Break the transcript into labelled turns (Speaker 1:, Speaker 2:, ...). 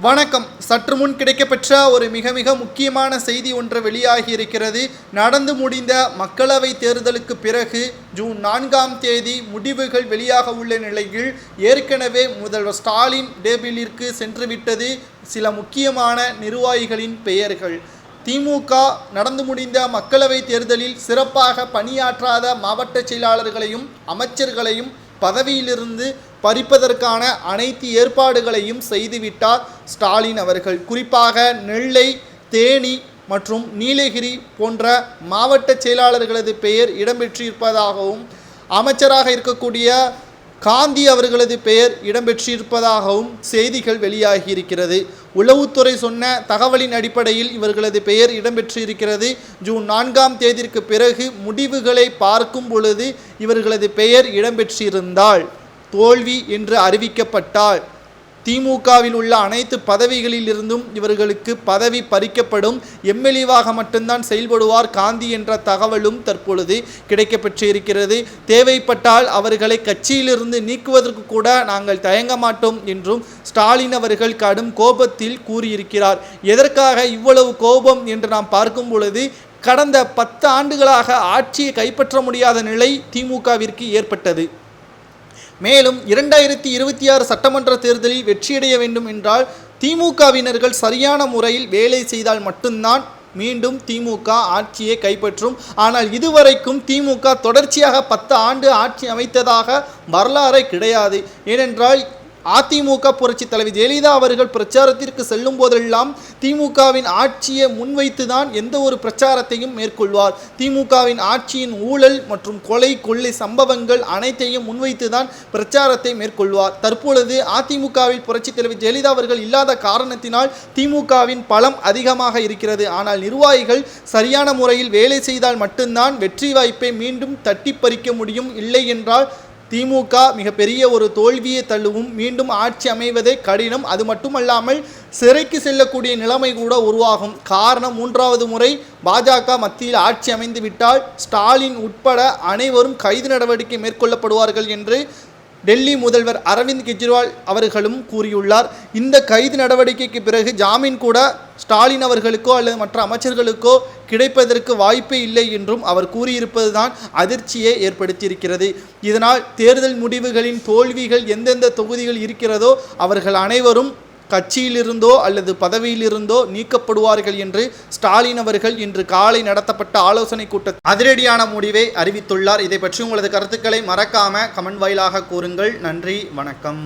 Speaker 1: வணக்கம். சற்று முன் கிடைக்கப்பெற்ற ஒரு மிக மிக முக்கியமான செய்தி ஒன்று வெளியாகி இருக்கிறது. நடந்து முடிந்த மக்களவை தேர்தலுக்கு பிறகு ஜூன் 4ஆம் தேதி முடிவுகள் வெளியாக உள்ள நிலையில் ஏற்கனவே முதல்வர் ஸ்டாலின் டேபிளிற்கு சென்றுவிட்டது சில முக்கியமான நிர்வாகிகளின் பெயர்கள். திமுக நடந்து முடிந்த மக்களவை தேர்தலில் சிறப்பாக பணியாற்றாத மாவட்ட செயலாளர்களையும் அமைச்சர்களையும் பதவியிலிருந்து பறிப்பதற்கான அனைத்து ஏற்பாடுகளையும் செய்துவிட்டார் ஸ்டாலின் அவர்கள். குறிப்பாக நெல்லை, தேனி மற்றும் நீலகிரி போன்ற மாவட்ட செயலாளர்களது பெயர் இடம்பெற்றிருப்பதாகவும் அமைச்சராக இருக்கக்கூடிய காந்தி அவர்களது பெயர் இடம்பெற்றிருப்பதாகவும் செய்திகள் வெளியாகி இருக்கிறது. உளவுத்துறை சொன்ன தகவலின் அடிப்படையில் இவர்களது பெயர் இடம்பெற்றிருக்கிறது. ஜூன் 4ஆம் தேதிக்கு பிறகு முடிவுகளை பார்க்கும் பொழுது இவர்களது பெயர் இடம்பெற்றிருந்தால், தோல்வி என்று அறிவிக்கப்பட்டால், திமுகவில் உள்ள அனைத்து பதவிகளிலிருந்தும் இவர்களுக்கு பதவி பறிக்கப்படும். எம்எல்ஏவாக மட்டும்தான் செயல்படுவார் காந்தி என்ற தகவலும் தற்பொழுது கிடைக்கப்பெற்றிருக்கிறது. தேவைப்பட்டால் அவர்களை கட்சியிலிருந்து நீக்குவதற்கு கூட நாங்கள் தயங்க மாட்டோம் என்றும் ஸ்டாலின் அவர்கள் கடும் கோபத்தில் கூறியிருக்கிறார். எதற்காக இவ்வளவு கோபம் என்று நாம் பார்க்கும் பொழுது, கடந்த 10 ஆண்டுகளாக ஆட்சியை கைப்பற்ற முடியாத நிலை திமுகவிற்கு ஏற்பட்டது. மேலும் 2026 சட்டமன்ற தேர்தலில் வெற்றியடைய வேண்டும் என்றால் திமுகவினர்கள் சரியான முறையில் வேலை செய்தால் மட்டும்தான் மீண்டும் திமுக ஆட்சியை கைப்பற்றும். ஆனால் இதுவரைக்கும் திமுக தொடர்ச்சியாக 10 ஆண்டு ஆட்சி அமைத்ததாக வரலாறே கிடையாது. ஏனென்றால் அதிமுக புரட்சி தலைவி ஜெயலலிதா அவர்கள் பிரச்சாரத்திற்கு செல்லும் போதெல்லாம் திமுகவின் ஆட்சியை முன்வைத்துதான் எந்த ஒரு பிரச்சாரத்தையும் மேற்கொள்வார். திமுகவின் ஆட்சியின் ஊழல் மற்றும் கொள்ளை சம்பவங்கள் அனைத்தையும் முன்வைத்துதான் பிரச்சாரத்தை மேற்கொள்வார். தற்பொழுது அதிமுகவில் புரட்சி தலைவி ஜெயலலிதா அவர்கள் இல்லாத காரணத்தினால் திமுகவின் பலம் அதிகமாக இருக்கிறது. ஆனால் நிர்வாகிகள் சரியான முறையில் வேலை செய்தால் மட்டும்தான் வெற்றி வாய்ப்பை மீண்டும் தட்டி பறிக்க முடியும். இல்லை என்றால் திமுக மிகப்பெரிய ஒரு தோல்வியை தள்ளுவும். மீண்டும் ஆட்சி அமைவதே கடினம். அது மட்டுமல்லாமல் சிறைக்கு செல்லக்கூடிய நிலைமை கூட உருவாகும். காரணம், 3வது முறை பாஜக மத்தியில் ஆட்சி அமைந்து விட்டால் ஸ்டாலின் உட்பட அனைவரும் கைது நடவடிக்கை மேற்கொள்ளப்படுவார்கள் என்று டெல்லி முதல்வர் அரவிந்த் கெஜ்ரிவால் அவர்களும் கூறியுள்ளார். இந்த கைது நடவடிக்கைக்கு பிறகு ஜாமீன் கூட ஸ்டாலின் அவர்களுக்கோ அல்லது மற்ற அமைச்சர்களுக்கோ கிடைப்பதற்கு வாய்ப்பே இல்லை என்றும் அவர் கூறியிருப்பதுதான் அதிர்ச்சியை ஏற்படுத்தியிருக்கிறது. இதனால் தேர்தல் முடிவுகளின் தோல்விகள் எந்தெந்த தொகுதிகள் இருக்கிறதோ அவர்கள் அனைவரும் கட்சியிலிருந்தோ அல்லது பதவியிலிருந்தோ நீக்கப்படுவார்கள் என்று ஸ்டாலின் அவர்கள் இன்று காலை நடத்தப்பட்ட ஆலோசனை கூட்டத்தில் அதிரடியான முடிவை அறிவித்துள்ளார். இதை பற்றி உங்களது கருத்துக்களை மறக்காம கமெண்ட் வாயிலாக கூறுங்கள். நன்றி, வணக்கம்.